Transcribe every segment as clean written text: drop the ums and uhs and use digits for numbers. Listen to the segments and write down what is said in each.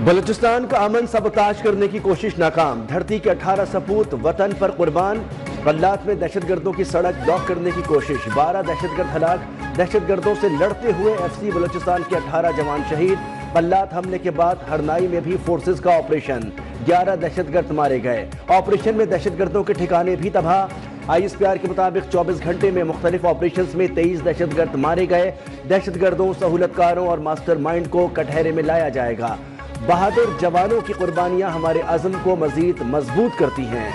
بلوچستان کا امن سبوتاژ کرنے کی کوشش ناکام، دھرتی کے 18 سپوت وطن پر قربان۔ غلات میں دہشت گردوں کی سڑک بلاک کرنے کی کوشش، 12 دہشت گرد ہلاک، دہشت گردوں سے لڑتے ہوئے ایف سی بلوچستان کے 18 جوان شہید۔ غلات حملے کے بعد ہرنائی میں بھی فورسز کا آپریشن، 11 دہشت گرد مارے گئے۔ آپریشن میں دہشت گردوں کے ٹھکانے بھی تباہ۔ آئی ایس پی آر کے مطابق 24 گھنٹے میں مختلف آپریشنز میں 23 دہشت گرد مارے گئے۔ دہشت گردوں، سہولت کاروں اور ماسٹر مائنڈ کو کٹہرے میں لایا جائے گا۔ بہادر جوانوں کی قربانیاں ہمارے عزم کو مزید مضبوط کرتی ہیں۔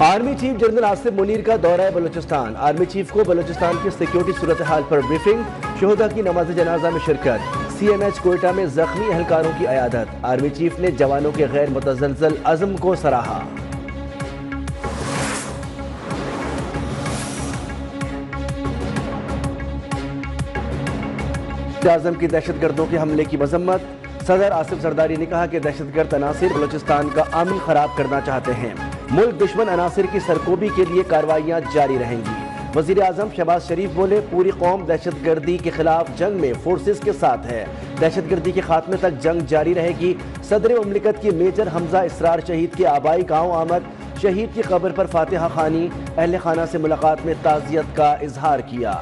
Army chief general Asif Munir کا دورہ بلوچستان، آرمی چیف کو بلوچستان کی سیکیورٹی صورتحال پر بریفنگ، شہداء کی نماز جنازہ میں شرکت، سی ایم ایچ کوئٹہ میں زخمی اہلکاروں کی عیادت۔ آرمی چیف نے جوانوں کے غیر متزلزل عزم کو سراہا۔ اعظم کی دہشت گردوں کے حملے کی مذمت، صدر آصف زرداری نے کہا کہ دہشت گرد عناصر بلوچستان کا امن خراب کرنا چاہتے ہیں، ملک دشمن عناصر کی سرکوبی کے لیے کارروائیاں جاری رہیں گی۔ وزیر اعظم شہباز شریف بولے، پوری قوم دہشت گردی کے خلاف جنگ میں فورسز کے ساتھ ہے، دہشت گردی کے خاتمے تک جنگ جاری رہے گی۔ صدر مملکت کی میجر حمزہ اسرار شہید کے آبائی گاؤں آمد، شہید کی قبر پر فاتحہ خوانی، اہل خانہ سے ملاقات میں تعزیت کا اظہار کیا۔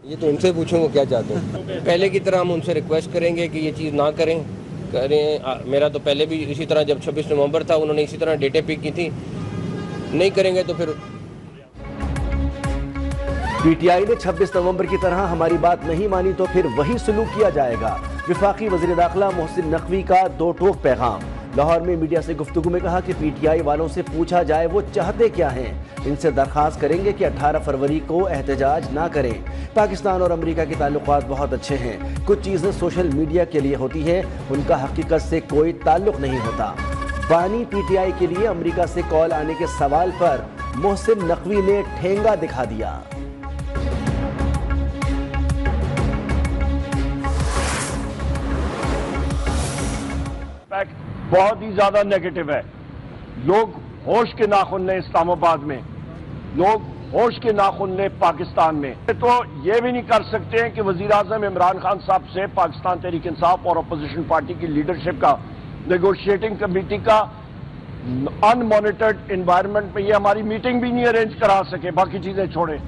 یہ تو ان سے پوچھوں وہ کیا چاہتے ہیں۔ پہلے کی طرح ہم ان سے ریکویسٹ کریں گے کہ یہ چیز نہ کریں۔ میرا تو پہلے بھی اسی طرح جب 26 نومبر تھا انہوں نے اسی طرح ڈیٹیں پک کی تھی، نہیں کریں گے تو پھر۔ پی ٹی آئی نے 26 نومبر کی طرح ہماری بات نہیں مانی تو پھر وہی سلوک کیا جائے گا۔ وفاقی وزیر داخلہ محسن نقوی کا دو ٹوک پیغام، لاہور میں میڈیا سے گفتگو میں کہا کہ پی ٹی آئی والوں سے پوچھا جائے وہ چاہتے کیا ہیں، ان سے درخواست کریں گے کہ 18 فروری کو احتجاج نہ کریں۔ پاکستان اور امریکہ کے تعلقات بہت اچھے ہیں، کچھ چیزیں سوشل میڈیا کے لیے ہوتی ہیں، ان کا حقیقت سے کوئی تعلق نہیں ہوتا۔ بانی پی ٹی آئی کے لیے امریکہ سے کال آنے کے سوال پر محسن نقوی نے ٹھینگا دکھا دیا۔ بہت ہی زیادہ نیگیٹو ہے، لوگ ہوش کے ناخن لیں اسلام آباد میں، لوگ ہوش کے ناخن لیں پاکستان میں۔ تو یہ بھی نہیں کر سکتے ہیں کہ وزیر اعظم عمران خان صاحب سے پاکستان تحریک انصاف اور اپوزیشن پارٹی کی لیڈرشپ کا نیگوشیٹنگ کمیٹی کا ان مانیٹرڈ انوائرمنٹ میں یہ ہماری میٹنگ بھی نہیں ارینج کرا سکے، باقی چیزیں چھوڑیں۔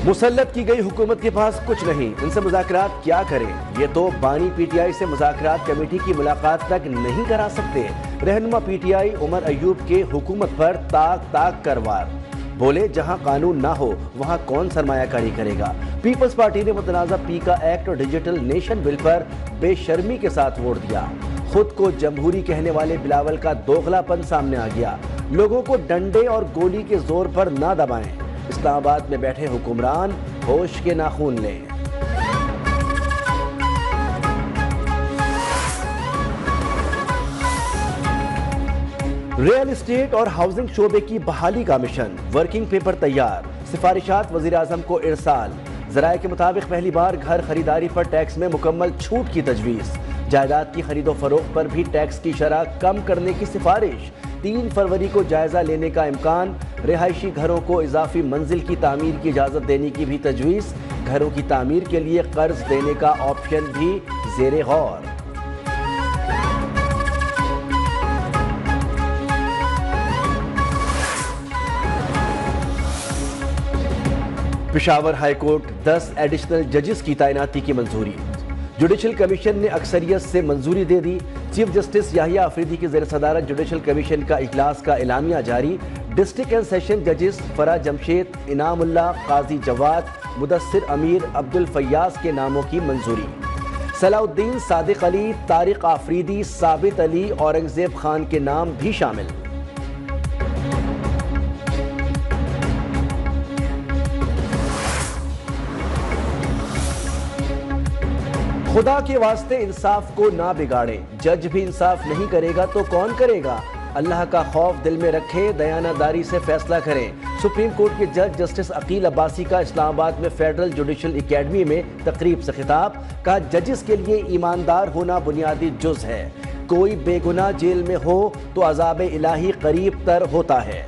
مسلط کی گئی حکومت کے پاس کچھ نہیں، ان سے مذاکرات کیا کریں؟ یہ تو بانی پی ٹی آئی سے مذاکرات کمیٹی کی ملاقات تک نہیں کرا سکتے۔ رہنما P T I Omar Ayub کے حکومت پر تاک تاک کر وار، بولے جہاں قانون نہ ہو وہاں کون سرمایہ کاری کرے گا۔ پیپلز پارٹی نے متنازع پیکا ایکٹ اور ڈیجیٹل نیشن بل پر بے شرمی کے ساتھ ووٹ دیا۔ خود کو جمہوری کہنے والے بلاول کا دوغلا پن سامنے آ گیا۔ لوگوں کو ڈنڈے اور گولی کے زور پر نہ دبائیں، اسلام آباد میں بیٹھے حکمران ہوش کے ناخون لیں۔ ریل اسٹیٹ اور ہاؤسنگ شعبے کی بحالی کا مشن، ورکنگ پیپر تیار، سفارشات وزیر اعظم کو ارسال۔ ذرائع کے مطابق پہلی بار گھر خریداری پر ٹیکس میں مکمل چھوٹ کی تجویز، جائیداد کی خرید و فروخت پر بھی ٹیکس کی شرح کم کرنے کی سفارش، 3 فروری کو جائزہ لینے کا امکان، رہائشی گھروں کو اضافی منزل کی تعمیر کی اجازت دینے کی بھی تجویز، گھروں کی تعمیر کے لیے قرض دینے کا آپشن بھی زیر غور۔ پشاور ہائی کورٹ 10 ایڈیشنل ججز کی تعیناتی کی منظوری، جوڈیشل کمیشن نے اکثریت سے منظوری دے دی۔ چیف جسٹس یحییٰ آفریدی کی زیر صدارت جوڈیشل کمیشن کا اجلاس کا اعلامیہ جاری، ڈسٹرکٹ اینڈ سیشن ججز فرح جمشید، انعام اللہ، قاضی جواد، مدثر امیر، عبد الفیاض کے ناموں کی منظوری، صلاح الدین، صادق علی، طارق آفریدی، ثابت علی، اورنگزیب خان کے نام بھی شامل۔ خدا کے واسطے انصاف کو نہ بگاڑیں، جج بھی انصاف نہیں کرے گا تو کون کرے گا؟ اللہ کا خوف دل میں رکھیں، دیانت داری سے فیصلہ کریں۔ سپریم کورٹ کے جج جسٹس عقیل عباسی کا اسلام آباد میں فیڈرل جوڈیشل اکیڈمی میں تقریب سے خطاب، کہا ججز کے لیے ایماندار ہونا بنیادی جز ہے، کوئی بے گناہ جیل میں ہو تو عذاب الہی قریب تر ہوتا ہے۔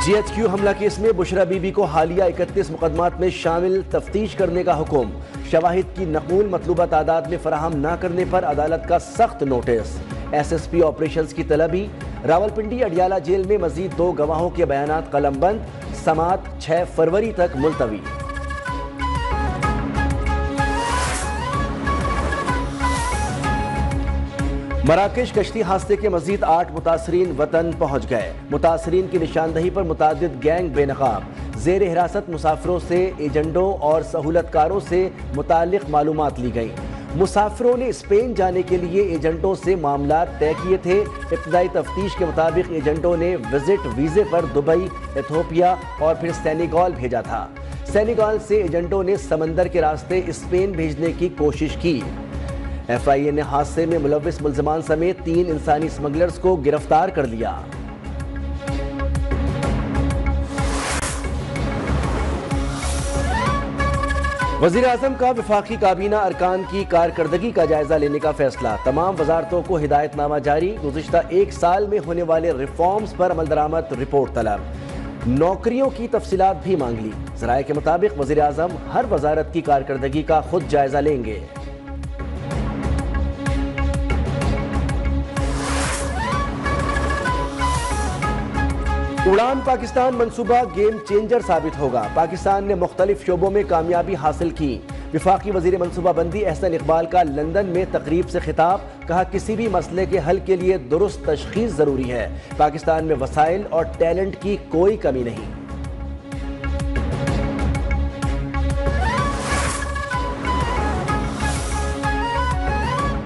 جی ایچ کیو حملہ کیس میں بشرا بی بی کو حالیہ 31 مقدمات میں شامل تفتیش کرنے کا حکم، شواہد کی نقول مطلوبہ تعداد میں فراہم نہ کرنے پر عدالت کا سخت نوٹس، ایس ایس پی آپریشنز کی طلبی، راولپنڈی اڈیالہ جیل میں مزید 2 گواہوں کے بیانات قلم بند، سماعت 6 فروری تک ملتوی۔ مراکش کشتی حادثے کے مزید 8 متاثرین وطن پہنچ گئے، متاثرین کی نشاندہی پر متعدد گینگ بے نقاب، زیر حراست مسافروں سے ایجنٹوں اور سہولت کاروں سے متعلق معلومات لی گئیں۔ مسافروں نے اسپین جانے کے لیے ایجنٹوں سے معاملات طے کیے تھے، ابتدائی تفتیش کے مطابق ایجنٹوں نے وزٹ ویزے پر دبئی، ایتھوپیا اور پھر سینیگال بھیجا تھا۔ سینیگال سے ایجنٹوں نے سمندر کے راستے اسپین بھیجنے کی کوشش کی۔ ایف آئی اے نے حادثے میں ملوث ملزمان سمیت 3 انسانی اسمگلرز کو گرفتار کر لیا۔ وزیر اعظم کا وفاقی کابینہ ارکان کی کارکردگی کا جائزہ لینے کا فیصلہ، تمام وزارتوں کو ہدایت نامہ جاری، گزشتہ 1 سال میں ہونے والے ریفارمز پر عمل درآمد رپورٹ طلب، نوکریوں کی تفصیلات بھی مانگ لی۔ ذرائع کے مطابق وزیر اعظم ہر وزارت کی کارکردگی کا خود جائزہ لیں گے۔ اڑان پاکستان منصوبہ گیم چینجر ثابت ہوگا، پاکستان نے مختلف شعبوں میں کامیابی حاصل کی۔ وفاقی وزیر منصوبہ بندی احسن اقبال کا لندن میں تقریب سے خطاب، کہا کسی بھی مسئلے کے حل کے لیے درست تشخیص ضروری ہے، پاکستان میں وسائل اور ٹیلنٹ کی کوئی کمی نہیں۔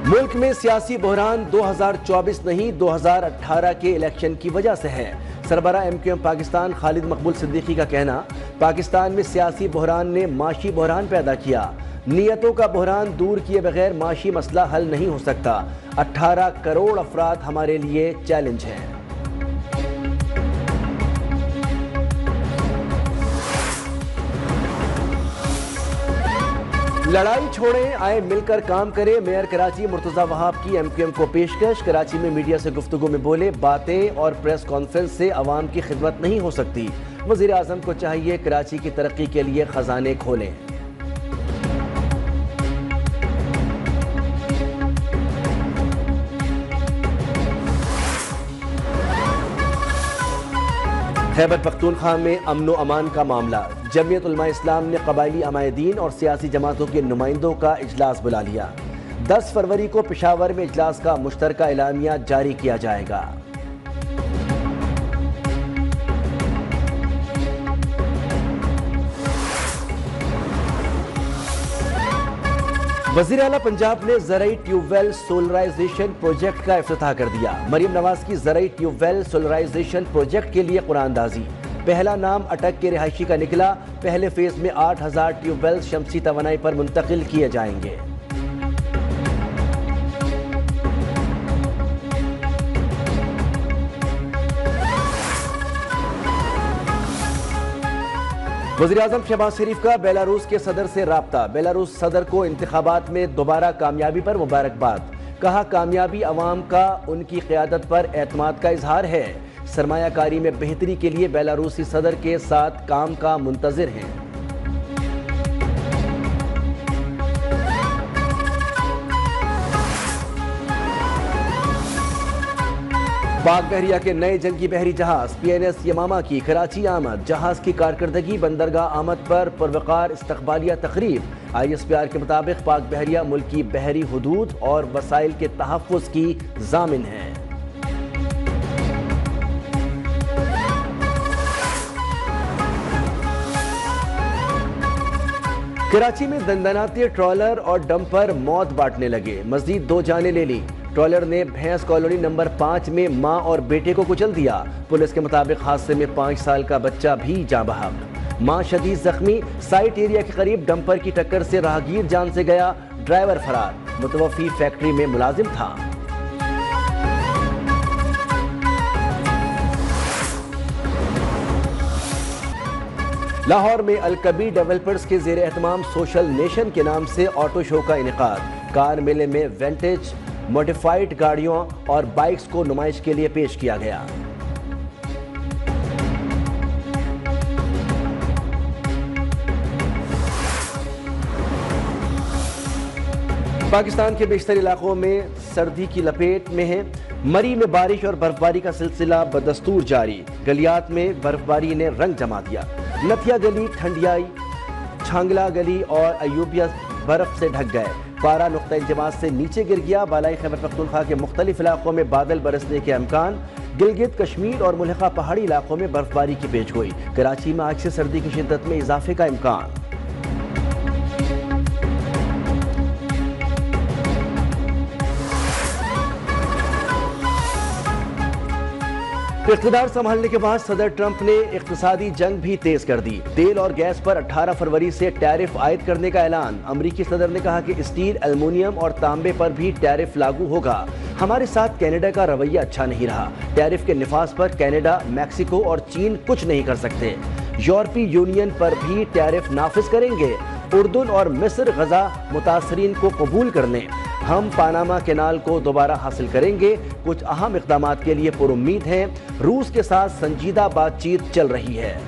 ملک میں سیاسی بحران 2024 نہیں 2018 کے الیکشن کی وجہ سے ہے، سربراہ ایم کیو ایم پاکستان خالد مقبول صدیقی کا کہنا، پاکستان میں سیاسی بحران نے معاشی بحران پیدا کیا، نیتوں کا بحران دور کیے بغیر معاشی مسئلہ حل نہیں ہو سکتا، 18 کروڑ افراد ہمارے لیے چیلنج ہیں۔ لڑائی چھوڑیں، آئے مل کر کام کریں، میئر کراچی مرتضی وہاب کی ایم کیو ایم کو پیشکش، کراچی میں میڈیا سے گفتگو میں بولے، باتیں اور پریس کانفرنس سے عوام کی خدمت نہیں ہو سکتی، وزیر اعظم کو چاہیے کراچی کی ترقی کے لیے خزانے کھولیں۔ خیبر پختونخوا میں امن و امان کا معاملہ، جمعیت علماء اسلام نے قبائلی عمائدین اور سیاسی جماعتوں کے نمائندوں کا اجلاس بلا لیا، 10 فروری کو پشاور میں اجلاس کا مشترکہ اعلامیہ جاری کیا جائے گا۔ وزیر اعلیٰ پنجاب نے زرعی ٹیوب ویل سولرائزیشن پروجیکٹ کا افتتاح کر دیا، مریم نواز کی زرعی ٹیوب ویل سولرائزیشن پروجیکٹ کے لیے قرآن اندازی، پہلا نام اٹک کے رہائشی کا نکلا، پہلے فیز میں 8000 ٹیوب ویل شمسی توانائی پر منتقل کیے جائیں گے۔ وزیراعظم شہباز شریف کا بیلاروس کے صدر سے رابطہ، بیلاروس صدر کو انتخابات میں دوبارہ کامیابی پر مبارکباد، کہا کامیابی عوام کا ان کی قیادت پر اعتماد کا اظہار ہے، سرمایہ کاری میں بہتری کے لیے بیلاروسی صدر کے ساتھ کام کا منتظر ہیں۔ پاک بحریہ کے نئے جنگی بحری جہاز پی این ایس یماما کی کراچی آمد، جہاز کی کارکردگی بندرگاہ آمد پر پروقار استقبالیہ تقریب، آئی ایس پی آر کے مطابق پاک بحریہ ملکی بحری حدود اور وسائل کے تحفظ کی ضامن ہے۔ کراچی میں دندناتے ٹرالر اور ڈمپر موت بانٹنے لگے، مزید 2 جانیں لے لی، ٹرالر نے بھینس کالونی نمبر 5 میں ماں اور بیٹے کو کچل دیا، پولیس کے مطابق حادثے میں 5 سال کا بچہ بھی جاں بحق، ماں شدید زخمی، سائٹ ایریا کے قریب ڈمپر کی ٹکر سے راہگیر جان سے گیا، ڈرائیور فرار، متوفی فیکٹری میں ملازم تھا۔ لاہور میں الکبی ڈیولپرز کے زیر اہتمام سوشل نیشن کے نام سے آٹو شو کا انعقاد۔ کار میلے میں وینٹیج موڈیفائڈ گاڑیوں اور بائکس کو نمائش کے لیے پیش کیا گیا۔ پاکستان کے بیشتر علاقوں میں سردی کی لپیٹ میں ہے۔ مری میں بارش اور برفباری کا سلسلہ بدستور جاری۔ گلیات میں برفباری نے رنگ جما دیا۔ نتھیا گلی، ٹھنڈیائی، چھانگلا گلی اور ایوبیہ برف سے ڈھک گئے۔ پارہ نقطہ انجماد سے نیچے گر گیا۔ بالائی خیبر پختونخوا کے مختلف علاقوں میں بادل برسنے کے امکان۔ گلگت، کشمیر اور ملحقہ پہاڑی علاقوں میں برفباری کی پیش گوئی۔ کراچی میں آج سے سردی کی شدت میں اضافے کا امکان۔ اقتدار سنبھالنے کے بعد صدر ٹرمپ نے اقتصادی جنگ بھی تیز کر دی۔ تیل اور گیس پر 18 فروری سے ٹیرف عائد کرنے کا اعلان۔ امریکی صدر نے کہا کہ اسٹیل، ایلومینیم اور تانبے پر بھی ٹیرف لاگو ہوگا۔ ہمارے ساتھ کینیڈا کا رویہ اچھا نہیں رہا۔ ٹیرف کے نفاذ پر کینیڈا، میکسیکو اور چین کچھ نہیں کر سکتے۔ یورپی یونین پر بھی ٹیرف نافذ کریں گے۔ اردن اور مصر غزہ متاثرین کو قبول کرنے۔ ہم پاناما کینال کو دوبارہ حاصل کریں گے۔ کچھ اہم اقدامات کے لیے پر امید ہیں۔ روس کے ساتھ سنجیدہ بات چیت چل رہی ہے۔